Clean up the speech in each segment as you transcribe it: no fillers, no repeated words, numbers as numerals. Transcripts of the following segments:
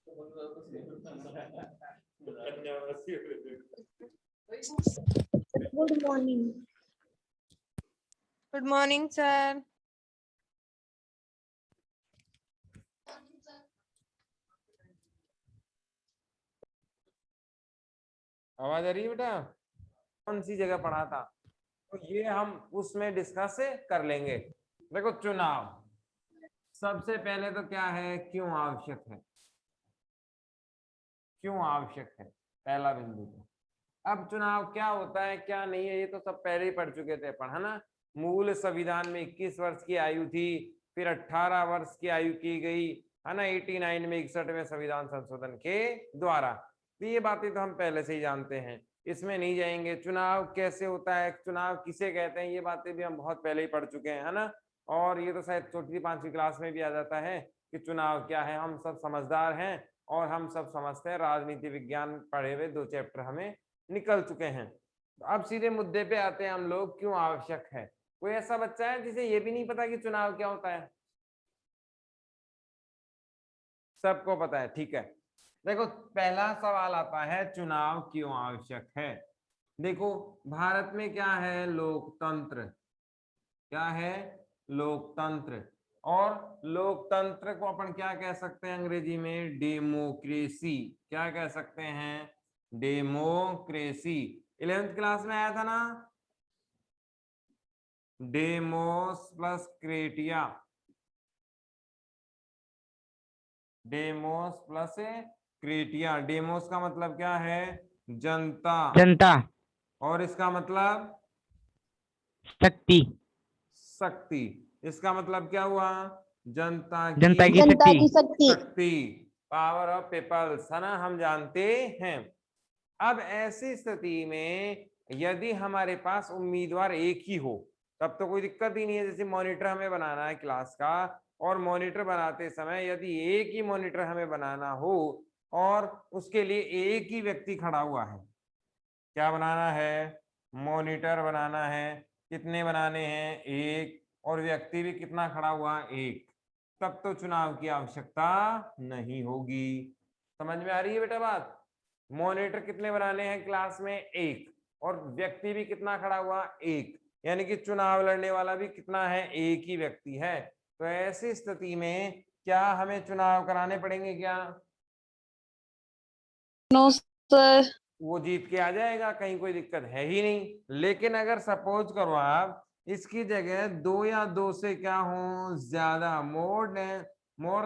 Good morning. Good morning sir. आवाज आ रही है बेटा? कौन सी जगह पढ़ा था? तो ये हम उसमें डिस्कस कर लेंगे। देखो, चुनाव सबसे पहले तो क्या है, क्यों आवश्यक है, क्यों आवश्यक है, पहला बिंदु। तो अब चुनाव क्या होता है क्या नहीं है ये तो सब पहले ही पढ़ चुके थे अपन, है ना। मूल संविधान में 21 वर्ष की आयु थी, फिर 18 वर्ष की आयु की गई, है ना, 89 में 61वें संविधान संशोधन के द्वारा। तो ये बातें तो हम पहले से ही जानते हैं, इसमें नहीं जाएंगे। चुनाव कैसे होता है, चुनाव किसे कहते हैं, ये बातें भी हम बहुत पहले ही पढ़ चुके हैं, है ना। और ये तो शायद चौथी पांचवी क्लास में भी आ जाता है कि चुनाव क्या है। हम सब समझदार हैं और हम सब समझते हैं, राजनीति विज्ञान पढ़े हुए 2 चैप्टर हमें निकल चुके हैं। तो अब सीधे मुद्दे पे आते हैं हम लोग, क्यों आवश्यक है। कोई ऐसा बच्चा है जिसे ये भी नहीं पता कि चुनाव क्या होता है? सबको पता है, ठीक है। देखो, पहला सवाल आता है, चुनाव क्यों आवश्यक है। देखो, भारत में क्या है, लोकतंत्र। क्या है, लोकतंत्र। और लोकतंत्र को अपन क्या कह सकते हैं अंग्रेजी में, डेमोक्रेसी। क्या कह सकते हैं, डेमोक्रेसी। 11th क्लास में आया था ना, डेमोस प्लस क्रेटिया, डेमोस प्लस क्रेटिया। डेमोस का मतलब क्या है, जनता। जनता। और इसका मतलब शक्ति। शक्ति। इसका मतलब क्या हुआ, जनता जनता की जनता शक्ति। की शक्ति। शक्ति, पावर ऑफ पीपल्स, है ना, हम जानते हैं। अब ऐसी स्थिति में यदि हमारे पास उम्मीदवार एक ही हो तब तो कोई दिक्कत ही नहीं है। जैसे मॉनिटर हमें बनाना है क्लास का, और मॉनिटर बनाते समय यदि एक ही मॉनिटर हमें बनाना हो और उसके लिए एक ही व्यक्ति खड़ा हुआ है, क्या बनाना है, मॉनिटर बनाना है। कितने बनाने हैं, एक, और व्यक्ति भी कितना खड़ा हुआ, एक, तब तो चुनाव की आवश्यकता नहीं होगी। समझ में आ रही है बेटा बात? मॉनिटर कितने बनाने हैं क्लास में, एक, और व्यक्ति भी कितना खड़ा हुआ, एक, यानी कि चुनाव लड़ने वाला भी कितना है, एक ही व्यक्ति है। तो ऐसी स्थिति में क्या हमें चुनाव कराने पड़ेंगे क्या? No sir. वो जीत के आ जाएगा, कहीं कोई दिक्कत है ही नहीं। लेकिन अगर सपोज करो आप इसकी जगह 2 या 2 से क्या हो ज्यादा, मोर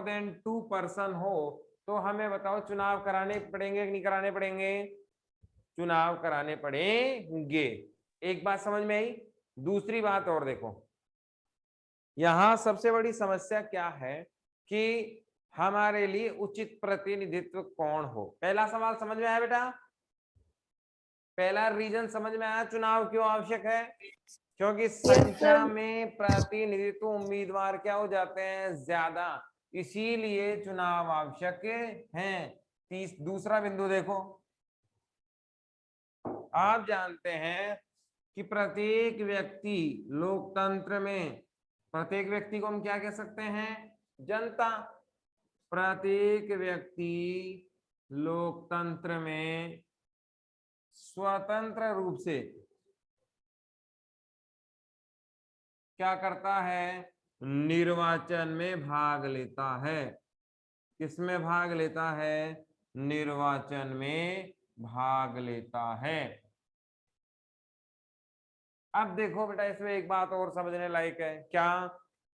देन 2 पर्सन हो, तो हमें बताओ चुनाव कराने पड़ेंगे कि नहीं कराने पड़ेंगे? चुनाव कराने पड़ेंगे। एक बात समझ में आई। दूसरी बात और देखो, यहां सबसे बड़ी समस्या क्या है कि हमारे लिए उचित प्रतिनिधित्व कौन हो। पहला सवाल समझ में आया बेटा? पहला रीजन समझ में आया, चुनाव क्यों आवश्यक है? क्योंकि संख्या में प्रतिनिधित्व उम्मीदवार क्या हो जाते हैं, ज्यादा, इसीलिए चुनाव आवश्यक है। दूसरा बिंदु देखो, आप जानते हैं कि प्रत्येक व्यक्ति लोकतंत्र में, प्रत्येक व्यक्ति को हम क्या कह सकते हैं, जनता। प्रत्येक व्यक्ति लोकतंत्र में स्वतंत्र रूप से क्या करता है, निर्वाचन में भाग लेता है। किसमें भाग लेता है, निर्वाचन में भाग लेता है। अब देखो बेटा, इसमें एक बात और समझने लायक है, क्या,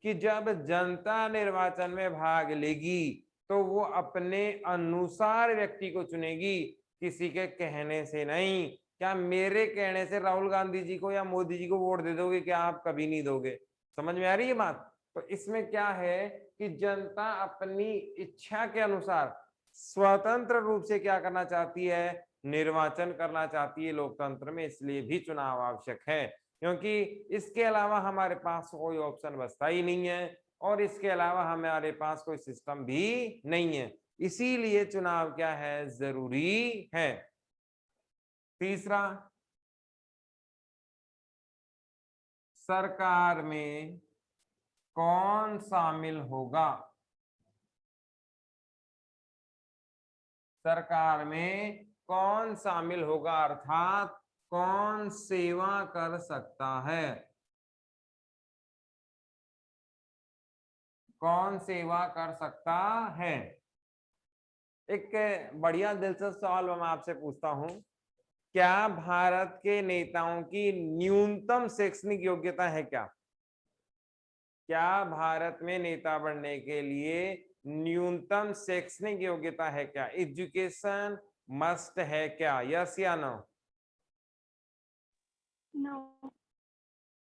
कि जब जनता निर्वाचन में भाग लेगी तो वो अपने अनुसार व्यक्ति को चुनेगी, किसी के कहने से नहीं। क्या मेरे कहने से राहुल गांधी जी को या मोदी जी को वोट दे दोगे? क्या आप कभी नहीं दोगे। समझ में आ रही है बात? तो इसमें क्या है कि जनता अपनी इच्छा के अनुसार स्वतंत्र रूप से क्या करना चाहती है, निर्वाचन करना चाहती है लोकतंत्र में, इसलिए भी चुनाव आवश्यक है। क्योंकि इसके अलावा हमारे पास कोई ऑप्शन बचता ही नहीं है, और इसके अलावा हमारे पास कोई सिस्टम भी नहीं है, इसीलिए चुनाव क्या है, जरूरी है। तीसरा, सरकार में कौन शामिल होगा। सरकार में कौन शामिल होगा, अर्थात कौन सेवा कर सकता है, कौन सेवा कर सकता है। एक बढ़िया दिलचस्प सवाल मैं आपसे पूछता हूं, क्या भारत के नेताओं की न्यूनतम शैक्षणिक योग्यता है क्या? क्या भारत में नेता बनने के लिए न्यूनतम शैक्षणिक योग्यता है क्या? एजुकेशन मस्ट है क्या? यस या नो? No.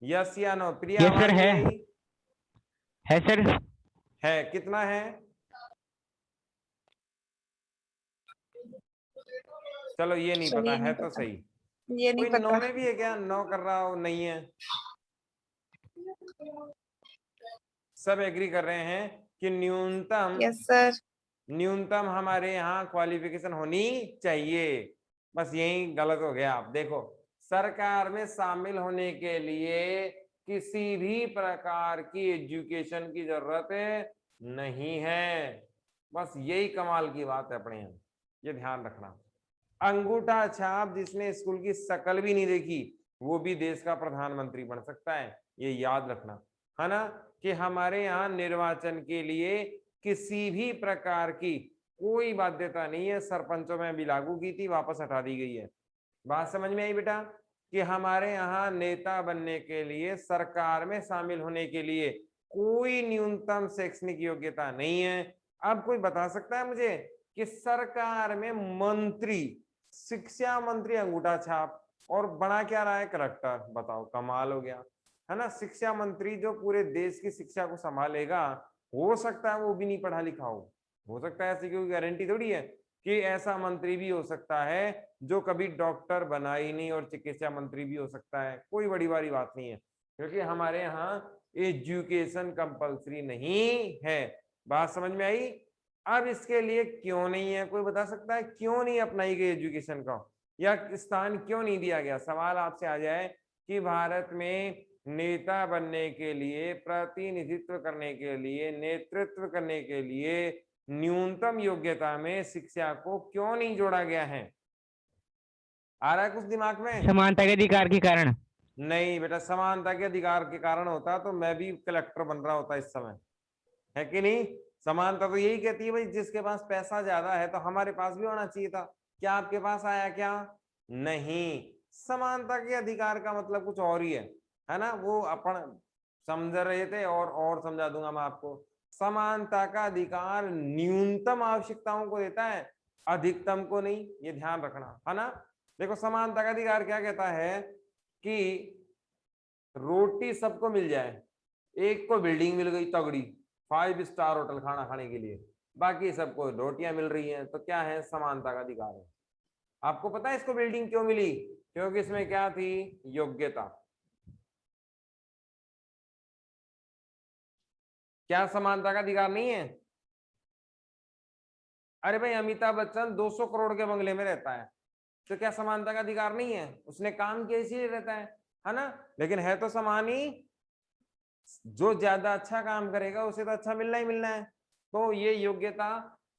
यस या नो? प्रिया Yes, sir, आवाज नहीं है। आई? है सर। है, कितना है? चलो ये नहीं पता, ये है नहीं तो पता। सही। ये नहीं कोई नो पता। में भी है क्या? नो कर रहा हो? नहीं है, सब एग्री कर रहे हैं कि न्यूनतम यस सर। न्यूनतम हमारे यहाँ क्वालिफिकेशन होनी चाहिए। बस यही गलत हो गया। आप देखो, सरकार में शामिल होने के लिए किसी भी प्रकार की एजुकेशन की जरूरत नहीं है। बस यही कमाल की बात है अपने यहाँ, ये ध्यान रखना। अंगूठा छाप जिसने स्कूल की शक्ल भी नहीं देखी वो भी देश का प्रधानमंत्री बन सकता है, ये याद रखना, है ना। कि हमारे यहाँ निर्वाचन के लिए किसी भी प्रकार की कोई बाध्यता नहीं है। सरपंचों में भी लागू की थी, वापस हटा दी गई है। बात समझ में आई बेटा? कि हमारे यहाँ नेता बनने के लिए, सरकार में शामिल होने के लिए कोई न्यूनतम शैक्षणिक योग्यता नहीं है। अब कोई बता सकता है मुझे कि सरकार में मंत्री, शिक्षा मंत्री अंगूठा छाप, और बना क्या रहा है? कलेक्टर। बताओ, कमाल हो गया, है ना। शिक्षा मंत्री जो पूरे देश की शिक्षा को संभालेगा, हो सकता है वो भी नहीं पढ़ा लिखा हो सकता है, ऐसी कोई गारंटी थोड़ी है कि ऐसा मंत्री भी हो सकता है जो कभी डॉक्टर बना ही नहीं, और चिकित्सा मंत्री भी हो सकता है। कोई बड़ी बड़ी बात नहीं है, क्योंकि हमारे यहाँ एजुकेशन कंपलसरी नहीं है। बात समझ में आई? अब इसके लिए क्यों नहीं है, कोई बता सकता है क्यों नहीं अपनाई गई एजुकेशन का, या स्थान क्यों नहीं दिया गया? सवाल आपसे आ जाए कि भारत में नेता बनने के लिए, प्रतिनिधित्व करने के लिए, नेतृत्व करने के लिए न्यूनतम योग्यता में शिक्षा को क्यों नहीं जोड़ा गया है? आ रहा है कुछ दिमाग में? समानता के अधिकार के कारण। नहीं बेटा, समानता के अधिकार के कारण होता तो मैं भी कलेक्टर बन रहा होता इस समय, है कि नहीं? समानता तो यही कहती है भाई, जिसके पास पैसा ज्यादा है तो हमारे पास भी होना चाहिए था। क्या आपके पास आया क्या? नहीं। समानता के अधिकार का मतलब कुछ और ही है ना। वो अपन समझ रहे थे, और समझा दूंगा मैं आपको। समानता का अधिकार न्यूनतम आवश्यकताओं को देता है, अधिकतम को नहीं, ये ध्यान रखना, है ना। देखो, समानता का अधिकार क्या कहता है कि रोटी सबको मिल जाए। एक को बिल्डिंग मिल गई तगड़ी, 5 स्टार होटल खाना खाने के लिए, बाकी सबको रोटियां मिल रही हैं, तो क्या है? समानता का अधिकार है। आपको पता है इसको बिल्डिंग क्यों मिली? क्योंकि इसमें क्या थी? योग्यता। क्या समानता का अधिकार नहीं है? अरे भाई, अमिताभ बच्चन 200 करोड़ के बंगले में रहता है, तो क्या समानता का अधिकार नहीं है? उसने काम किया इसीलिए रहता है ना। लेकिन है तो समान ही, जो ज्यादा अच्छा काम करेगा उसे तो अच्छा मिलना ही मिलना है। तो ये योग्यता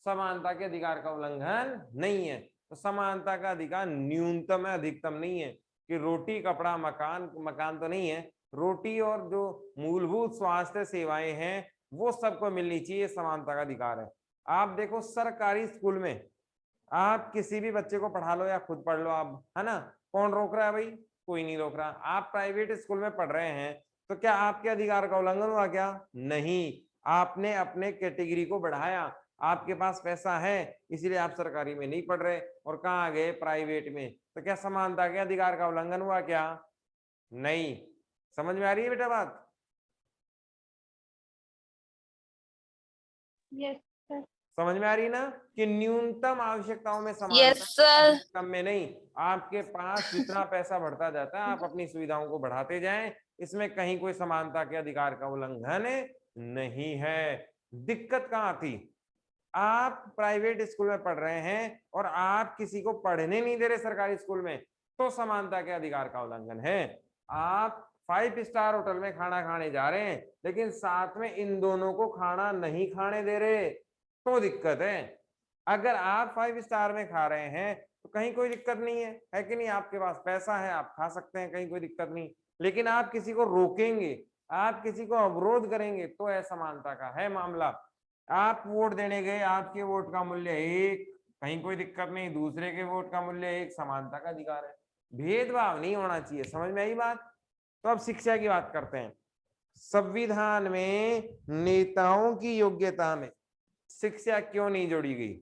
समानता के अधिकार का उल्लंघन नहीं है। तो समानता का अधिकार न्यूनतम है, अधिकतम नहीं है। कि रोटी, कपड़ा, मकान, मकान तो नहीं है, रोटी और जो मूलभूत स्वास्थ्य सेवाएं हैं वो सबको मिलनी चाहिए, समानता का अधिकार है। आप देखो, सरकारी स्कूल में आप किसी भी बच्चे को पढ़ा लो या खुद पढ़ लो आप, है ना। कौन रोक रहा है भाई? कोई नहीं रोक रहा। आप प्राइवेट स्कूल में पढ़ रहे हैं तो क्या आपके अधिकार का उल्लंघन हुआ क्या? नहीं। आपने अपने कैटेगरी को बढ़ाया, आपके पास पैसा है, इसीलिए आप सरकारी में नहीं पढ़ रहे और कहाँ गए? प्राइवेट में। तो क्या समानता के अधिकार का उल्लंघन हुआ क्या? नहीं। समझ में आ रही है बेटा बात? Yes sir. समझ में आ रही ना कि न्यूनतम आवश्यकताओं में समानता, यस सर। कम में नहीं। आपके पास जितना पैसा बढ़ता जाता है आप अपनी सुविधाओं को बढ़ाते जाएं, इसमें कहीं कोई समानता के अधिकार का उल्लंघन नहीं है। दिक्कत कहाँ थी? आप प्राइवेट स्कूल में पढ़ रहे हैं और आप किसी को पढ़ने नहीं दे रहे सरकारी स्कूल में, तो समानता के अधिकार का उल्लंघन है। आप 5 स्टार होटल में खाना खाने जा रहे हैं लेकिन साथ में इन दोनों को खाना नहीं खाने दे रहे, तो दिक्कत है। अगर आप 5 स्टार में खा रहे हैं तो कहीं कोई दिक्कत नहीं है कि नहीं? आपके पास पैसा है, आप खा सकते हैं, कहीं कोई दिक्कत नहीं। लेकिन आप किसी को रोकेंगे, आप किसी को अवरोध करेंगे तो असमानता का है मामला। आप वोट देने गए, आपके वोट का मूल्य 1, कहीं कोई दिक्कत नहीं, दूसरे के वोट का मूल्य 1, समानता का अधिकार है। भेदभाव नहीं होना चाहिए। समझ में आई बात? तो अब शिक्षा की बात करते हैं। संविधान में नेताओं की योग्यता में शिक्षा क्यों नहीं जोड़ी गई?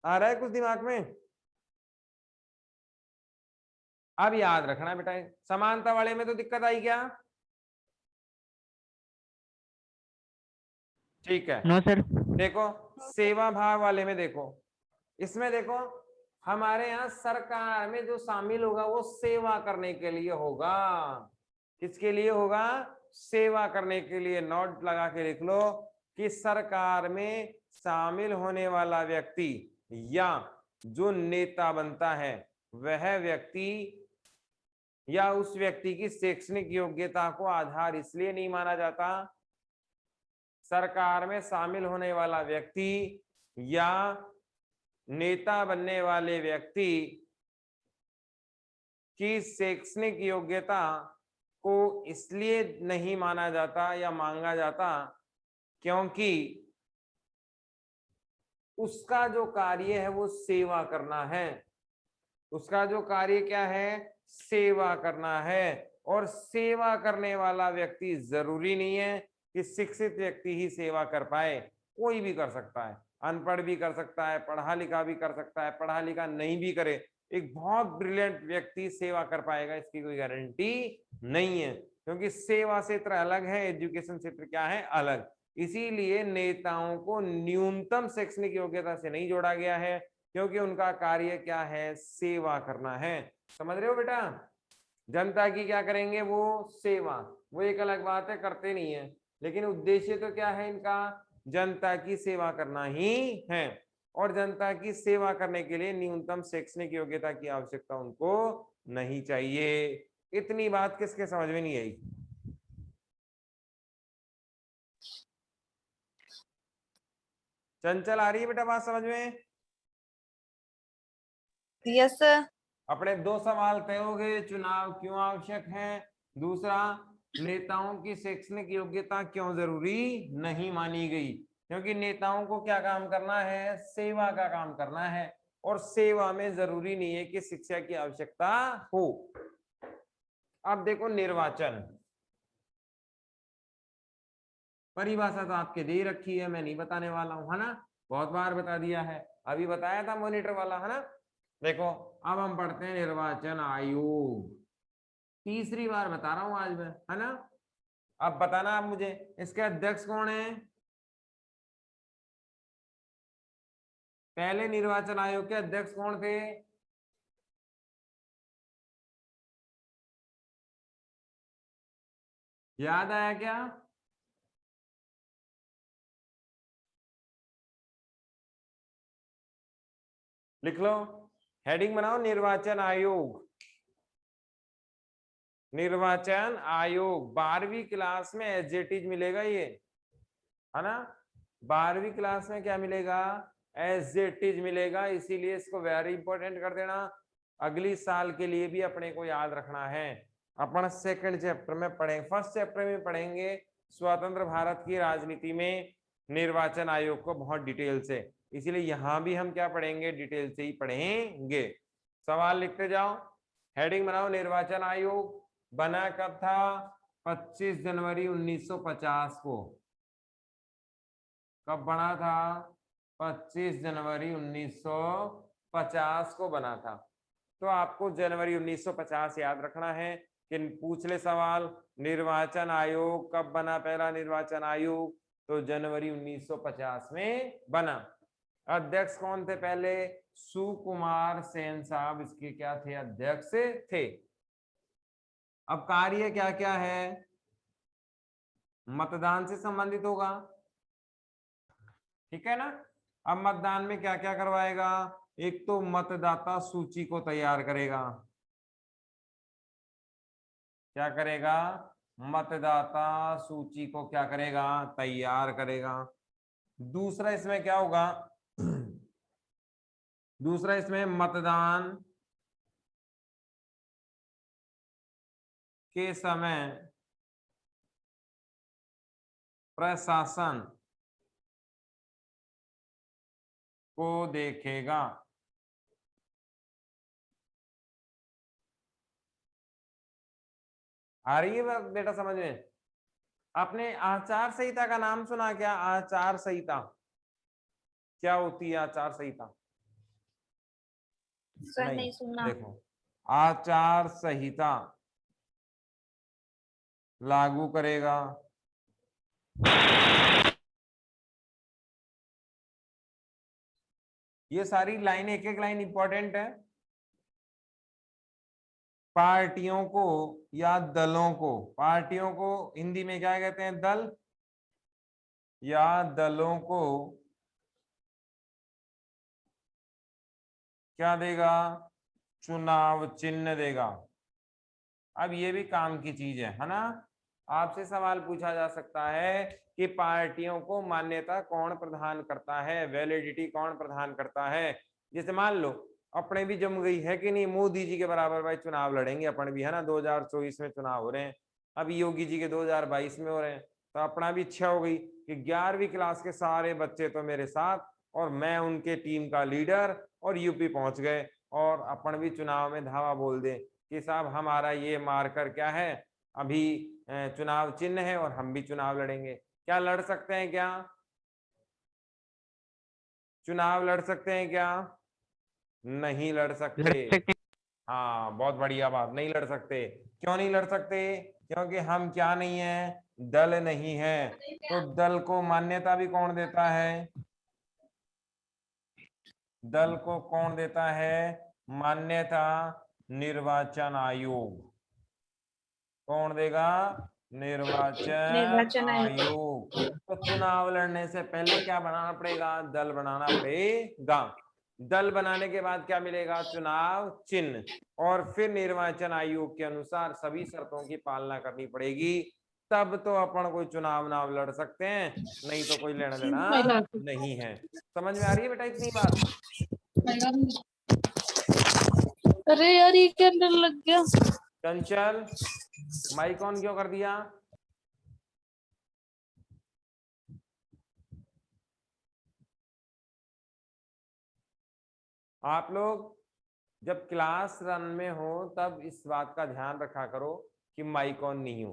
आ रहा है कुछ दिमाग में? अब याद रखना बेटा, समानता वाले में तो दिक्कत आई क्या? ठीक है, नो सर। देखो सेवा भाव वाले में देखो, इसमें देखो हमारे यहाँ सरकार में जो शामिल होगा वो सेवा करने के लिए होगा। किसके लिए होगा? सेवा करने के लिए। नोट लगा के लिख लो कि सरकार में शामिल होने वाला व्यक्ति या जो नेता बनता है वह व्यक्ति या उस व्यक्ति की शैक्षणिक योग्यता को आधार इसलिए नहीं माना जाता, सरकार में शामिल होने वाला व्यक्ति या नेता बनने वाले व्यक्ति की शैक्षणिक योग्यता को इसलिए नहीं माना जाता या मांगा जाता क्योंकि उसका जो कार्य है वो सेवा करना है। उसका जो कार्य क्या है? सेवा करना है। और सेवा करने वाला व्यक्ति जरूरी नहीं है कि शिक्षित व्यक्ति ही सेवा कर पाए, कोई भी कर सकता है, अनपढ़ भी कर सकता है, पढ़ा लिखा भी कर सकता है, पढ़ा लिखा नहीं भी करे एक बहुत ब्रिलियंट व्यक्ति सेवा कर पाएगा, इसकी कोई गारंटी नहीं है, क्योंकि सेवा क्षेत्र अलग है, एजुकेशन क्षेत्र क्या है? अलग। इसीलिए नेताओं को न्यूनतम शैक्षणिक योग्यता से नहीं जोड़ा गया है, क्योंकि उनका कार्य क्या है? सेवा करना है। समझ रहे हो बेटा? जनता की क्या करेंगे? वो सेवा। वो एक अलग बात है, करते नहीं है, लेकिन उद्देश्य तो क्या है इनका? जनता की सेवा करना ही है। और जनता की सेवा करने के लिए न्यूनतम शैक्षणिक योग्यता की आवश्यकता उनको नहीं चाहिए। इतनी बात किसके समझ में नहीं आई? चंचल आ रही है बेटा बात समझ में? Yes sir. अपने 2 सवाल तय हो गए। चुनाव क्यों आवश्यक है, दूसरा नेताओं की शैक्षणिक योग्यता क्यों जरूरी नहीं मानी गई, क्योंकि नेताओं को क्या काम करना है? सेवा का काम करना है, और सेवा में जरूरी नहीं है कि शिक्षा की आवश्यकता हो। अब देखो निर्वाचन, परिभाषा तो आपके दे रखी है, मैं नहीं बताने वाला हूं, है ना? बहुत बार बता दिया है, अभी बताया था मॉनिटर वाला, है ना? देखो अब हम पढ़ते हैं निर्वाचन आयोग, तीसरी बार बता रहा हूं आज मैं, है ना? अब बताना आप मुझे, इसके अध्यक्ष कौन है? पहले निर्वाचन आयोग के अध्यक्ष कौन थे? याद आया क्या? लिख लो, हेडिंग बनाओ, निर्वाचन आयोग। निर्वाचन आयोग 12वीं क्लास में एसजेटीज मिलेगा ये, है ना? 12वीं क्लास में क्या मिलेगा? एसजेटीज मिलेगा, इसीलिए इसको वेरी इंपॉर्टेंट कर देना। अगली साल के लिए भी अपने को याद रखना है। अपन सेकंड चैप्टर में पढ़ेंगे, फर्स्ट चैप्टर में पढ़ेंगे स्वतंत्र भारत की राजनीति में निर्वाचन आयोग को बहुत डिटेल से, इसीलिए यहां भी हम क्या पढ़ेंगे? डिटेल से ही पढ़ेंगे। सवाल लिखते जाओ, हेडिंग बनाओ, निर्वाचन आयोग बना कब था? 25 जनवरी 1950 को। कब बना था? 25 जनवरी 1950 को बना था। तो आपको जनवरी 1950 याद रखना है कि पूछ ले सवाल, निर्वाचन आयोग कब बना? पहला निर्वाचन आयोग तो जनवरी 1950 में बना। अध्यक्ष कौन थे पहले? सुकुमार सेन साहब इसके क्या थे? अध्यक्ष थे। अब कार्य क्या क्या है? मतदान से संबंधित होगा, ठीक है ना? अब मतदान में क्या क्या करवाएगा? एक तो मतदाता सूची को तैयार करेगा। क्या करेगा? मतदाता सूची को क्या करेगा? तैयार करेगा। दूसरा इसमें क्या होगा? दूसरा इसमें मतदान के समय प्रशासन को देखेगा। आ रही है बात बेटा समझ में? आपने आचार संहिता का नाम सुना क्या? आचार संहिता क्या होती है? आचार संहिता सर नहीं सुना। देखो, आचार संहिता लागू करेगा ये सारी लाइनें, एक एक लाइन इंपॉर्टेंट है। पार्टियों को या दलों को, पार्टियों को हिंदी में क्या कहते हैं? दल। या दलों को क्या देगा? चुनाव चिन्ह देगा। अब ये भी काम की चीज है ना? आपसे सवाल पूछा जा सकता है कि पार्टियों को मान्यता कौन प्रदान करता है, वैलिडिटी कौन प्रदान करता है? जैसे मान लो अपने भी जम गई है कि नहीं, मोदी जी के बराबर भाई चुनाव लड़ेंगे अपन भी, है ना? 2024 में चुनाव हो रहे हैं, अभी योगी जी के 2022 में हो रहे हैं, तो अपना भी इच्छा हो गई कि 11वीं क्लास के सारे बच्चे तो मेरे साथ और मैं उनके टीम का लीडर, और यूपी पहुंच गए और अपन भी चुनाव में धावा बोल दे कि साहब हमारा ये मार्कर क्या है, अभी चुनाव चिन्ह है और हम भी चुनाव लड़ेंगे। क्या लड़ सकते हैं? क्या चुनाव लड़ सकते हैं? क्या नहीं लड़ सकते? हाँ, बहुत बढ़िया बात, नहीं लड़ सकते। क्यों नहीं लड़ सकते? क्योंकि हम क्या नहीं है? दल नहीं है। तो दल को मान्यता भी कौन देता है? दल को कौन देता है मान्यता? निर्वाचन आयोग। कौन देगा? निर्वाचन आयोग। तो चुनाव लड़ने से पहले क्या बनाना पड़ेगा? दल बनाना पड़ेगा। दल बनाने के बाद क्या मिलेगा? चुनाव चिन्ह। और फिर निर्वाचन आयोग के अनुसार सभी शर्तों की पालना करनी पड़ेगी, तब तो अपन कोई चुनाव नाव लड़ सकते हैं, नहीं तो कोई लेना देना नहीं है। समझ में आ रही है बेटा इतनी बात? अरे यार ये क्या डर लग गया। चंचल माइक ऑन क्यों कर दिया? आप लोग जब क्लास रन में हो तब इस बात का ध्यान रखा करो कि माइक ऑन नहीं हो,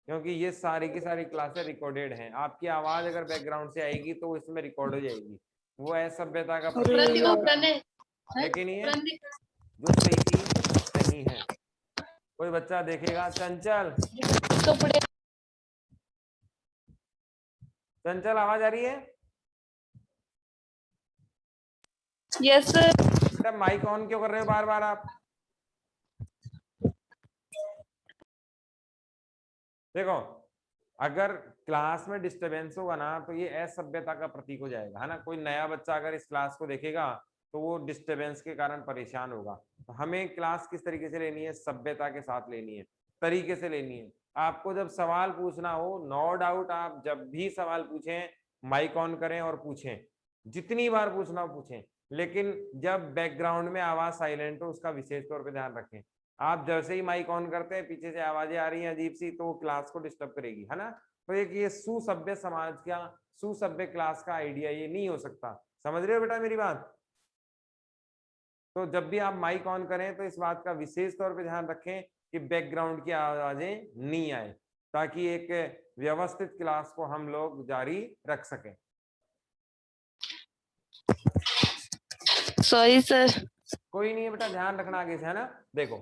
क्योंकि ये सारी की सारी क्लासें रिकॉर्डेड हैं। आपकी आवाज अगर बैकग्राउंड से आएगी तो इसमें रिकॉर्ड हो जाएगी। वो असभ्यता का है कि नहीं है? जो सही नहीं है। कोई बच्चा देखेगा, चंचल चंचल आवाज आ रही है? Yes sir. बेटा माइक ऑन क्यों कर रहे हो बार बार आप? देखो, अगर क्लास में डिस्टरबेंस होगा ना तो ये असभ्यता का प्रतीक हो जाएगा, है ना? कोई नया बच्चा अगर इस क्लास को देखेगा तो वो डिस्टरबेंस के कारण परेशान होगा। तो हमें क्लास किस तरीके से लेनी है? सभ्यता के साथ लेनी है, तरीके से लेनी है। आपको जब सवाल पूछना हो, नो डाउट आप जब भी सवाल पूछें माइक ऑन करें और पूछें, जितनी बार पूछना हो पूछें, लेकिन जब बैकग्राउंड में आवाज साइलेंट हो उसका विशेष तौर पर ध्यान रखें। आप जैसे ही माइक ऑन करते हैं पीछे से आवाजें आ रही हैं अजीब सी, तो क्लास को डिस्टर्ब करेगी, है ना? तो एक ये सुसभ्य समाज का, सुसभ्य क्लास का आइडिया ये नहीं हो सकता। समझ रहे हो बेटा मेरी बात? तो जब भी आप माइक ऑन करें तो इस बात का विशेष तौर पे ध्यान रखें कि बैकग्राउंड की आवाजें नहीं आए, ताकि एक व्यवस्थित क्लास को हम लोग जारी रख सकें। Sorry sir. कोई नहीं है बेटा, ध्यान रखना आगे से, है ना? देखो,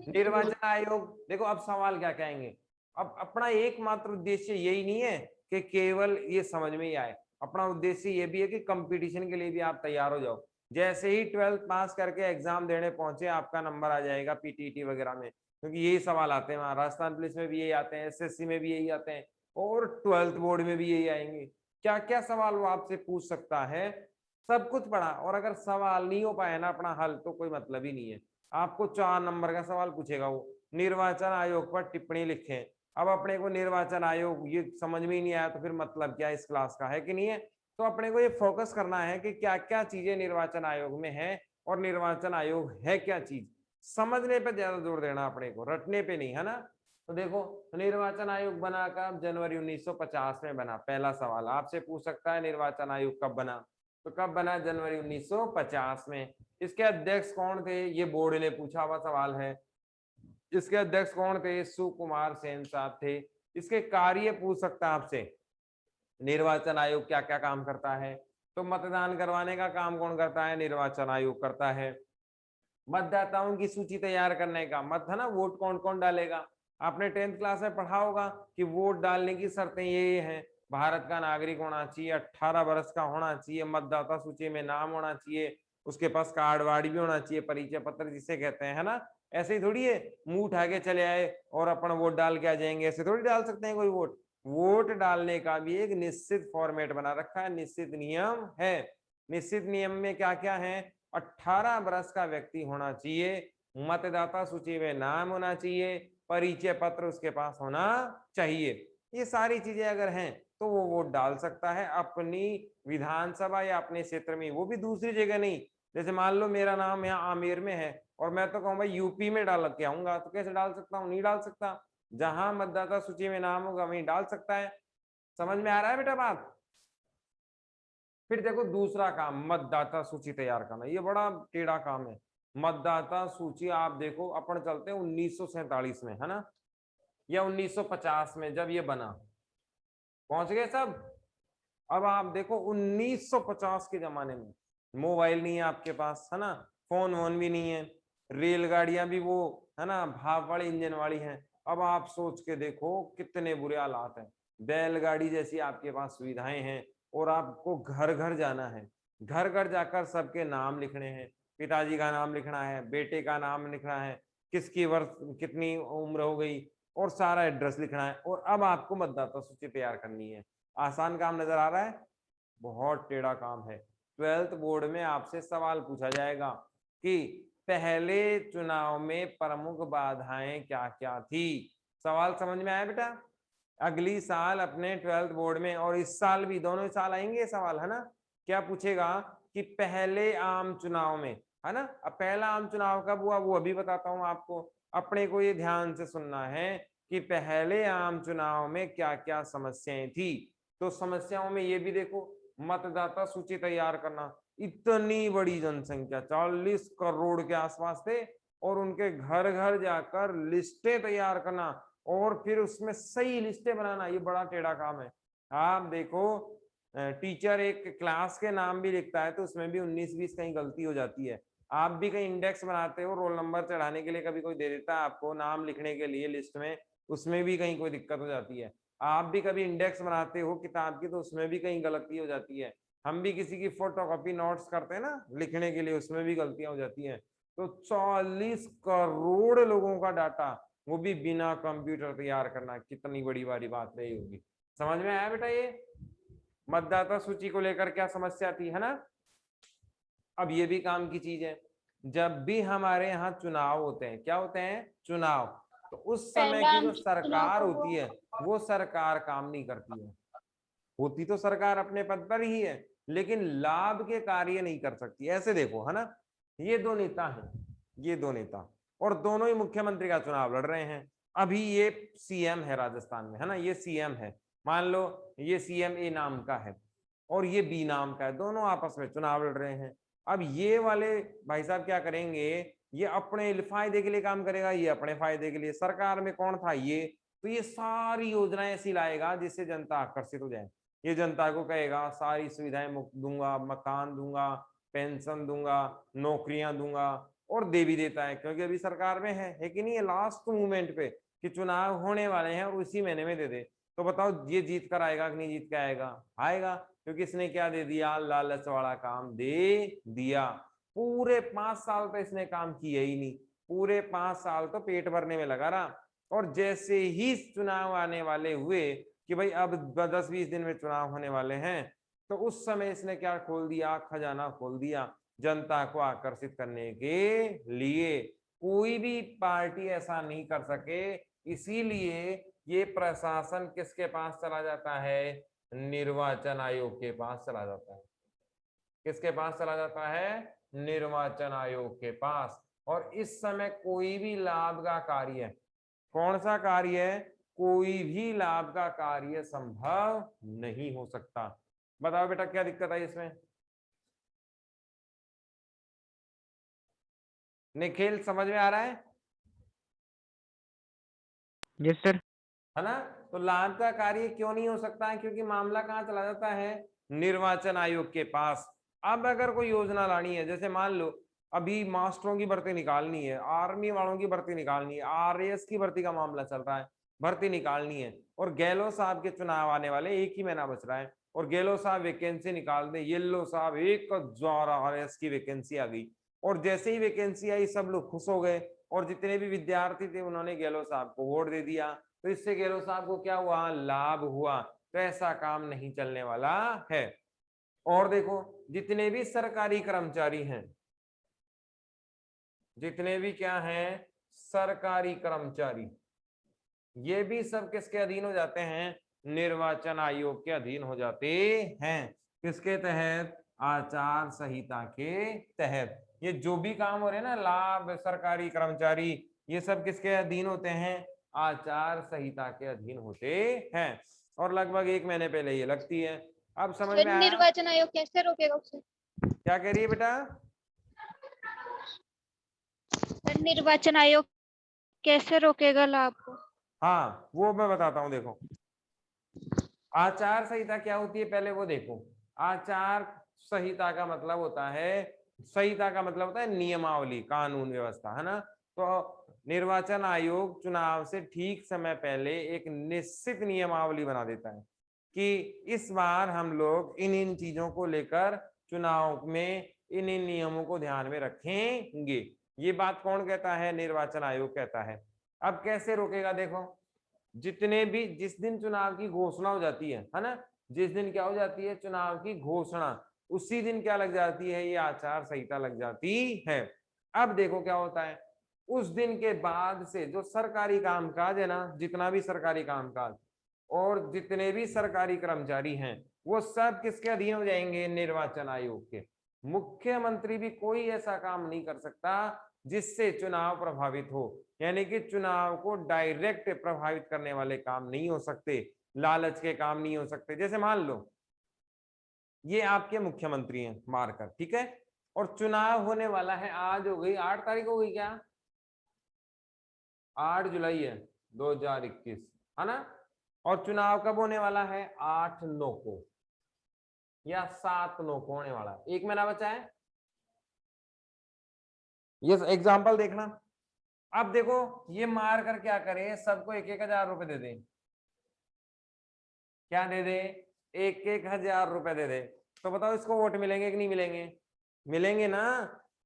निर्वाचन आयोग, देखो अब सवाल क्या कहेंगे। अब अपना एकमात्र उद्देश्य यही नहीं है कि केवल ये समझ में ही आए, अपना उद्देश्य ये भी है कि कंपटीशन के लिए भी आप तैयार हो जाओ। जैसे ही 12th पास करके एग्जाम देने पहुंचे आपका नंबर आ जाएगा पीटीटी वगैरह में, क्योंकि यही सवाल आते हैं। राजस्थान पुलिस में भी यही आते हैं, एसएससी में भी यही आते हैं, और 12th बोर्ड में भी यही आएंगे। क्या क्या सवाल वो आपसे पूछ सकता है, सब कुछ पढ़ा, और अगर सवाल नहीं हो पाया ना अपना हल, तो कोई मतलब ही नहीं है। आपको 4 नंबर का सवाल पूछेगा वो, निर्वाचन आयोग पर टिप्पणी लिखें। अब अपने को निर्वाचन आयोग ये समझ में ही नहीं आया तो फिर मतलब क्या इस क्लास का, है कि नहीं है? तो अपने को ये फोकस करना है कि क्या क्या चीजें निर्वाचन आयोग में है और निर्वाचन आयोग है क्या चीज, समझने पे ज्यादा जोर देना अपने को, रटने पे नहीं, है ना। तो देखो, निर्वाचन आयोग बना कब? जनवरी 1950 में बना। पहला सवाल आपसे पूछ सकता है निर्वाचन आयोग कब बना, तो कब बना? जनवरी 1950 में। इसके अध्यक्ष कौन थे? ये बोर्ड ने पूछा हुआ सवाल है। इसके अध्यक्ष कौन थे? सुकुमार सेन साहब थे। इसके कार्य पूछ सकता है आपसे, निर्वाचन आयोग क्या क्या काम करता है? तो मतदान करवाने का काम कौन करता है? निर्वाचन आयोग करता है। मतदाताओं की सूची तैयार करने का, मत है ना, वोट कौन कौन डालेगा? आपने 10th क्लास में पढ़ा होगा कि वोट डालने की शर्तें ये हैं, भारत का नागरिक होना चाहिए, 18 वर्ष का होना चाहिए, मतदाता सूची में नाम होना चाहिए, उसके पास कार्ड वार्ड भी होना चाहिए, परिचय पत्र जिसे कहते हैं, है ना। ऐसे ही थोड़ी है मुंह उठा के चले आए और अपन वोट डाल के आ जाएंगे, ऐसे थोड़ी डाल सकते हैं कोई वोट। वोट डालने का भी एक निश्चित फॉर्मेट बना रखा है, निश्चित नियम है। निश्चित नियम में क्या क्या है? 18 वर्ष का व्यक्ति होना चाहिए, मतदाता सूची में नाम होना चाहिए, परिचय पत्र उसके पास होना चाहिए। ये सारी चीजें अगर हैं तो वो वोट डाल सकता है अपनी विधानसभा या अपने क्षेत्र में, वो भी दूसरी जगह नहीं। जैसे मान लो मेरा नाम यहाँ आमेर में है और मैं तो कहूँ भाई यूपी में डाल के आऊंगा, तो कैसे डाल सकता हूँ? नहीं डाल सकता। जहां मतदाता सूची में नाम होगा वहीं डाल सकता है। समझ में आ रहा है बेटा बात? फिर देखो दूसरा काम, मतदाता सूची तैयार करना, ये बड़ा टेढ़ा काम है। मतदाता सूची आप देखो, अपन चलते हैं 1947 में, है ना, या 1950 में जब ये बना, पहुंच गए सब। अब आप देखो 1950 के जमाने में मोबाइल नहीं है आपके पास, है ना, फोन वोन भी नहीं है, रेलगाड़ियां भी वो, है ना, भाप वाले इंजन वाली हैं। अब आप सोच के देखो कितने बुरे हालात हैं। बैलगाड़ी जैसी आपके पास सुविधाएं हैं और आपको घर घर जाना है, घर घर जाकर सबके नाम लिखने हैं, पिताजी का नाम लिखना है, बेटे का नाम लिखना है, किसकी वर्ष कितनी उम्र हो गई, और सारा एड्रेस लिखना है। और अब आपको मतदाता सूची तैयार करनी है। आसान काम नजर आ रहा है? बहुत टेढ़ा काम है। 12th बोर्ड में आपसे सवाल पूछा जाएगा कि पहले चुनाव में प्रमुख बाधाएं क्या क्या थी। सवाल समझ में आया बेटा? अगली साल अपने 12th बोर्ड में और इस साल भी, दोनों साल आएंगे सवाल, है ना। क्या पूछेगा कि पहले आम चुनाव में, है ना। अब पहला आम चुनाव कब हुआ वो अभी बताता हूं आपको। अपने को ये ध्यान से सुनना है कि पहले आम चुनाव में क्या क्या समस्याएं थी। तो समस्याओं में ये भी देखो, मतदाता सूची तैयार करना, इतनी बड़ी जनसंख्या 40 करोड़ के आसपास थे, और उनके घर घर जाकर लिस्टें तैयार करना और फिर उसमें सही लिस्टें बनाना, ये बड़ा टेढ़ा काम है। आप देखो टीचर एक क्लास के नाम भी लिखता है तो उसमें भी 19-20 कहीं गलती हो जाती है। आप भी कहीं इंडेक्स बनाते हो, रोल नंबर चढ़ाने के लिए कभी कोई दे देता है आपको नाम लिखने के लिए लिस्ट में, उसमें भी कहीं कोई दिक्कत हो जाती है। आप भी कभी इंडेक्स बनाते हो किताब की तो उसमें भी कहीं गलती हो जाती है। हम भी किसी की फोटोकॉपी नोट्स करते हैं ना लिखने के लिए, उसमें भी गलतियां हो जाती हैं। तो 40 करोड़ लोगों का डाटा, वो भी बिना कंप्यूटर तैयार करना, कितनी बड़ी वाली बात रही होगी। समझ में आया बेटा? ये मतदाता सूची को लेकर क्या समस्या थी, है ना। अब ये भी काम की चीज है, जब भी हमारे यहाँ चुनाव होते हैं, क्या होते हैं? चुनाव, तो उस समय पहला की आम जो चुनाव सरकार कब होती हुआ? है वो सरकार काम नहीं करती है। होती तो सरकार अपने पद पर ही है, लेकिन लाभ के कार्य नहीं कर सकती। ऐसे देखो, है ना, ये दो नेता हैं, ये दो नेता, और दोनों ही मुख्यमंत्री का चुनाव लड़ रहे हैं। अभी ये सीएम है राजस्थान में, है ना, ये सीएम है। मान लो ये सीएम ए नाम का है और ये बी नाम का है, दोनों आपस में चुनाव लड़ रहे हैं। अब ये वाले भाई साहब क्या करेंगे, ये अपने फायदे के लिए काम करेगा, ये अपने फायदे के लिए। सरकार में कौन था? ये। तो ये सारी योजनाएं ऐसी लाएगा जिससे जनता आकर्षित हो जाए। ये जनता को कहेगा सारी सुविधाएं मुफ्त दूंगा, मकान दूंगा, पेंशन दूंगा, नौकरियां दूंगा, और दे भी देता है क्योंकि अभी सरकार में है कि नहीं, है लास्ट मूवमेंट पे कि चुनाव होने वाले हैं और उसी महीने में दे दे। तो बताओ ये जीत कर आएगा कि नहीं जीत कर आएगा? आएगा, क्योंकि इसने क्या दे दिया? लालच वाला काम दे दिया। पूरे 5 साल तो इसने काम किया ही नहीं, पूरे 5 साल तो पेट भरने में लगा रहा। और जैसे ही चुनाव आने वाले हुए कि भाई अब 10-20 दिन में चुनाव होने वाले हैं, तो उस समय इसने क्या खोल दिया? खजाना खोल दिया, जनता को आकर्षित करने के लिए। कोई भी पार्टी ऐसा नहीं कर सके, इसीलिए ये प्रशासन किसके पास चला जाता है? निर्वाचन आयोग के पास चला जाता है। किसके पास चला जाता है? निर्वाचन आयोग के पास। और इस समय कोई भी लाभ का कार्य, कौन सा कार्य है? कोई भी लाभ का कार्य संभव नहीं हो सकता। बताओ बेटा क्या दिक्कत है इसमें? निखिल समझ में आ रहा है? Yes sir. है ना? तो लाभ का कार्य क्यों नहीं हो सकता है? क्योंकि मामला कहाँ चला जाता है? निर्वाचन आयोग के पास। अब अगर कोई योजना लानी है, जैसे मान लो अभी मास्टरों की भर्ती निकालनी है, आर्मी वालों की भर्ती निकालनी है, RAS की भर्ती का मामला चल रहा है, भर्ती निकालनी है, और गहलोत साहब के चुनाव आने वाले, एक ही महीना बच रहा है, और गहलोत साहब वैकेंसी निकाल दे, ये लो साहब 1000 RAS की वैकेंसी आ गई, और जैसे ही वैकेंसी आई सब लोग खुश हो गए, और जितने भी विद्यार्थी थे उन्होंने गहलोत साहब को वोट दे दिया, तो इससे गहलोत साहब को क्या हुआ? लाभ हुआ। तो ऐसा काम नहीं चलने वाला है। और देखो जितने भी सरकारी कर्मचारी हैं, जितने भी क्या हैं? सरकारी कर्मचारी, ये भी सब किसके अधीन हो जाते हैं? निर्वाचन आयोग के अधीन हो जाते हैं। किसके तहत? आचार संहिता के तहत। ये जो भी काम हो रहे हैं ना, लाभ, सरकारी कर्मचारी, ये सब किसके अधीन होते हैं? आचार संहिता के अधीन होते हैं। और लगभग 1 महीने पहले ये लगती है। अब समझ में आया? निर्वाचन आयोग कैसे रोकेगा उसे? क्या कह रही है बेटा? निर्वाचन आयोग कैसे रोकेगा लाभ को? हाँ वो मैं बताता हूँ। देखो आचार संहिता क्या होती है पहले वो देखो। आचार संहिता का मतलब होता है, संहिता का मतलब होता है नियमावली, कानून व्यवस्था, है ना? तो निर्वाचन आयोग चुनाव से ठीक समय पहले एक निश्चित नियमावली बना देता है कि इस बार हम लोग इन इन चीजों को लेकर चुनाव में इन इन नियमों को ध्यान में रखेंगे। ये बात कौन कहता है? निर्वाचन आयोग कहता है। अब कैसे रोकेगा? देखो जितने भी, जिस दिन चुनाव की घोषणा हो जाती है ना, जिस दिन क्या हो जाती है? चुनाव की घोषणा, उसी दिन क्या लग जाती है? ये आचार संहिता लग जाती है। अब देखो क्या होता है, उस दिन के बाद से जो सरकारी कामकाज है ना, जितना भी सरकारी कामकाज और जितने भी सरकारी कर्मचारी हैं, वो सब किसके अधीन हो जाएंगे? निर्वाचन आयोग के। मुख्यमंत्री भी कोई ऐसा काम नहीं कर सकता जिससे चुनाव प्रभावित हो, यानी कि चुनाव को डायरेक्ट प्रभावित करने वाले काम नहीं हो सकते, लालच के काम नहीं हो सकते। जैसे मान लो ये आपके मुख्यमंत्री हैं मारकर, ठीक है, और चुनाव होने वाला है, आज हो गई 8 तारीख हो गई क्या? 8 जुलाई है 2021, है ना? और चुनाव कब होने वाला है? 8/9 को या 7/9 को होने वाला है। 1 महीना बचा है। ये एग्जाम्पल देखना। अब देखो ये मार कर क्या करे, सबको 1-1 हजार रुपए दे दे। क्या दे दे? 1-1 हजार रुपए दे दे। तो बताओ इसको वोट मिलेंगे कि नहीं मिलेंगे? मिलेंगे ना।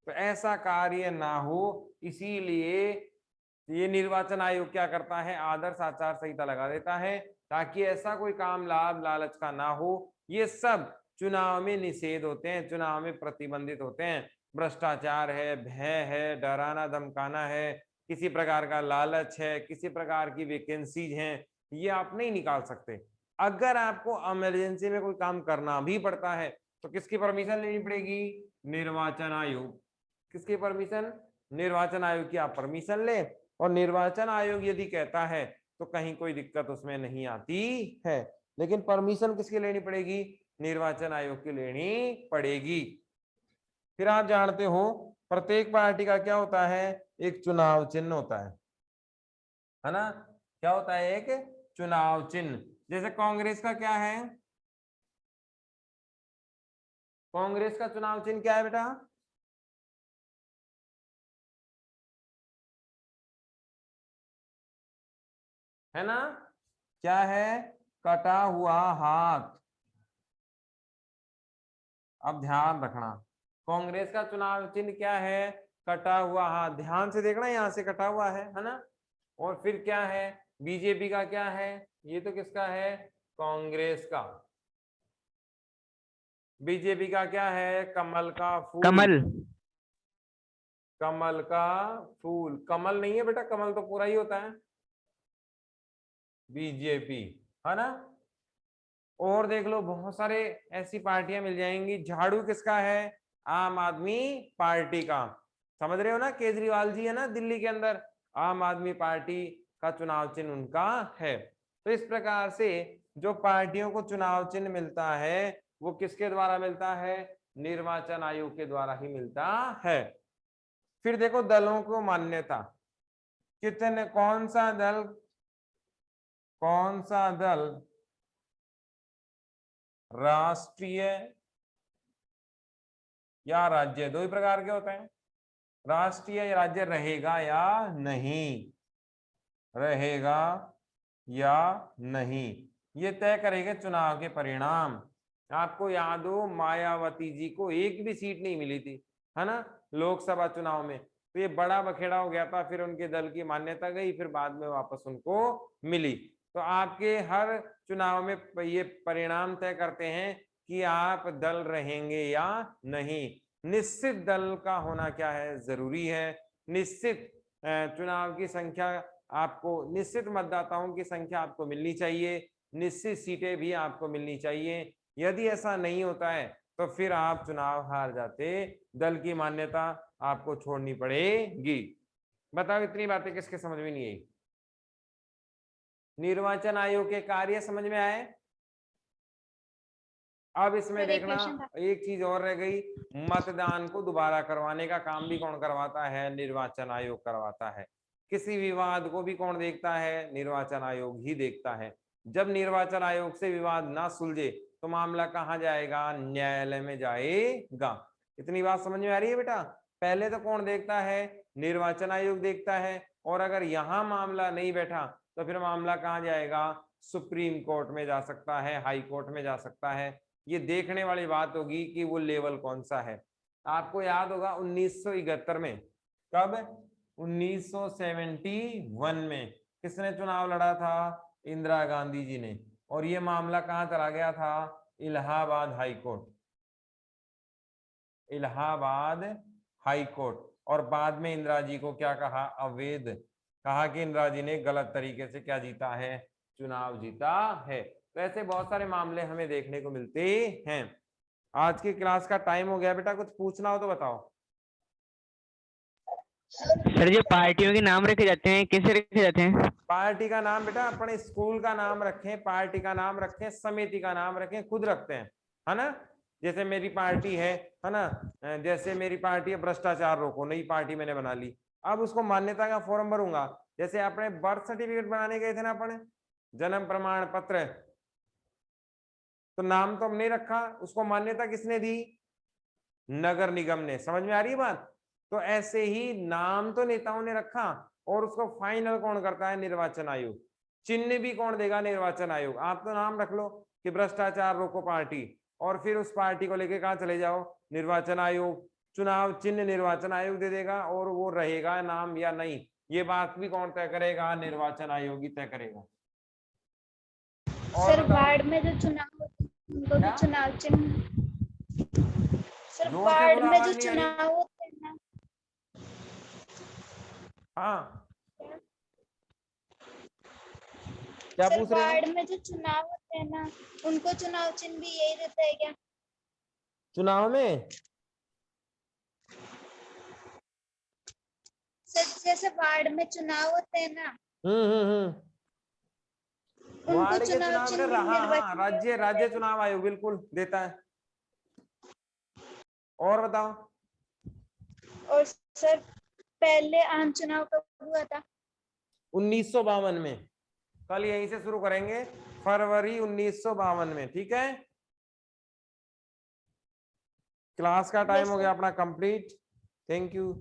तो ऐसा कार्य ना हो, इसीलिए ये निर्वाचन आयोग क्या करता है? आदर्श आचार संहिता लगा देता है ताकि ऐसा कोई काम लाभ लालच का ना हो। ये सब चुनाव में निषेध होते हैं, चुनाव में प्रतिबंधित होते हैं। भ्रष्टाचार है, भय है, डराना धमकाना है, किसी प्रकार का लालच है, किसी प्रकार की वैकेंसीज हैं, ये आप नहीं निकाल सकते। अगर आपको इमरजेंसी में कोई काम करना भी पड़ता है तो किसकी परमिशन लेनी पड़ेगी? निर्वाचन आयोग। किसकी परमिशन? निर्वाचन आयोग की आप परमिशन ले, और निर्वाचन आयोग यदि कहता है तो कहीं कोई दिक्कत उसमें नहीं आती है। लेकिन परमिशन किसकी लेनी पड़ेगी? निर्वाचन आयोग की लेनी पड़ेगी। फिर आप जानते हो प्रत्येक पार्टी का क्या होता है? एक चुनाव चिन्ह होता है ना? क्या होता है? एक चुनाव चिन्ह। जैसे कांग्रेस का क्या है? कांग्रेस का चुनाव चिन्ह क्या है बेटा? है ना? क्या है? कटा हुआ हाथ। अब ध्यान रखना, कांग्रेस का चुनाव चिन्ह क्या है? कटा हुआ हाथ। ध्यान से देखना, यहां से कटा हुआ है ना? और फिर क्या है? बीजेपी का क्या है? ये तो किसका है? कांग्रेस का। बीजेपी का क्या है? कमल का फूल। कमल। कमल का फूल। कमल नहीं है बेटा, कमल तो पूरा ही होता है। बीजेपी, है ना? और देख लो बहुत सारे ऐसी पार्टियां मिल जाएंगी। झाड़ू किसका है? आम आदमी पार्टी का। समझ रहे हो ना, केजरीवाल जी है ना दिल्ली के अंदर, आम आदमी पार्टी का चुनाव चिन्ह उनका है। तो इस प्रकार से जो पार्टियों को चुनाव चिन्ह मिलता है वो किसके द्वारा मिलता है? निर्वाचन आयोग के द्वारा ही मिलता है। फिर देखो दलों को मान्यता, कितने, कौन सा दल राष्ट्रीय या राज्य, दो ही प्रकार के होते हैं, राष्ट्रीय या राज्य रहेगा या नहीं, रहेगा या नहीं, ये तय करेंगे चुनाव के परिणाम। आपको याद हो मायावती जी को एक भी सीट नहीं मिली थी, है ना, लोकसभा चुनाव में, तो ये बड़ा बखेड़ा हो गया था। फिर उनके दल की मान्यता गई, फिर बाद में वापस उनको मिली। तो आपके हर चुनाव में ये परिणाम तय करते हैं कि आप दल रहेंगे या नहीं। निश्चित दल का होना क्या है? जरूरी है। निश्चित चुनाव की संख्या आपको, निश्चित मतदाताओं की संख्या आपको मिलनी चाहिए, निश्चित सीटें भी आपको मिलनी चाहिए। यदि ऐसा नहीं होता है तो फिर आप चुनाव हार जाते, दल की मान्यता आपको छोड़नी पड़ेगी। बताओ इतनी बातें किसके समझ में नहीं आई? निर्वाचन आयोग के कार्य समझ में आए? अब इसमें देखना एक चीज और रह गई, मतदान को दोबारा करवाने का काम भी कौन करवाता है? निर्वाचन आयोग करवाता है। किसी विवाद को भी कौन देखता है? निर्वाचन आयोग ही देखता है। जब निर्वाचन आयोग से विवाद ना सुलझे तो मामला कहाँ जाएगा? न्यायालय में जाएगा। इतनी बात समझ में आ रही है बेटा? पहले तो कौन देखता है? निर्वाचन आयोग देखता है। और अगर यहाँ मामला नहीं बैठा तो फिर मामला कहाँ जाएगा? सुप्रीम कोर्ट में जा सकता है, हाई कोर्ट में जा सकता है। ये देखने वाली बात होगी कि वो लेवल कौन सा है। आपको याद होगा 1971 में, कब? 1971 में किसने चुनाव लड़ा था? इंदिरा गांधी जी ने। और ये मामला कहां चला गया था? Allahabad high court, Allahabad high court. और बाद में इंदिरा जी को क्या कहा? अवैध कहा कि इंदिरा जी ने गलत तरीके से क्या जीता है? चुनाव जीता है। तो ऐसे बहुत सारे मामले हमें देखने को मिलते हैं। आज की क्लास का टाइम हो गया बेटा, कुछ पूछना हो तो बताओ। सर जो पार्टियों के नाम रखे जाते हैं कैसे रखे जाते हैं? पार्टी का नाम बेटा अपने स्कूल का नाम रखें, पार्टी का नाम रखें, समिति का नाम रखें, खुद रखते हैं, है ना। जैसे मेरी पार्टी है ना, जैसे मेरी पार्टी है भ्रष्टाचार रोको, नई पार्टी मैंने बना ली। अब उसको मान्यता का फॉर्म भरूंगा। जैसे अपने बर्थ सर्टिफिकेट बनाने गए थे ना अपने, जन्म प्रमाण पत्र, तो नाम तो हमने रखा, उसको मान्यता किसने दी? नगर निगम ने। समझ में आ रही है बात? तो ऐसे ही नाम तो नेताओं ने रखा और उसको फाइनल कौन करता है? निर्वाचन आयोग। चिन्ह भी कौन देगा? निर्वाचन आयोग। आप तो नाम रख लो कि भ्रष्टाचार रोको पार्टी, और फिर उस पार्टी को लेके कहां चले जाओ? निर्वाचन आयोग। चुनाव चिन्ह निर्वाचन आयोग दे देगा, और वो रहेगा नाम या नहीं, ये बात भी कौन तय करेगा? निर्वाचन आयोग ही तय करेगा। सर वार्ड में जो चुनाव होते हैं उनको भी चुनाव चिन्ह, सर वार्ड में जो चुनाव होते हैं ना, हाँ क्या पूछ रहे हो? वार्ड में जो चुनाव होते हैं ना उनको चुनाव चिन्ह भी यही देता है क्या? चुनाव में सर जैसे वार्ड में चुनाव होते हैं ना, वार्ड के चुनाव में राज्य निर्वाचन चुनाव आयोग बिल्कुल देता है। और बताओ। और सर पहले आम चुनाव कब हुआ था? 1952 में। कल यहीं से शुरू करेंगे, फरवरी 1952 में। ठीक है, क्लास का टाइम हो गया अपना कंप्लीट। Thank you.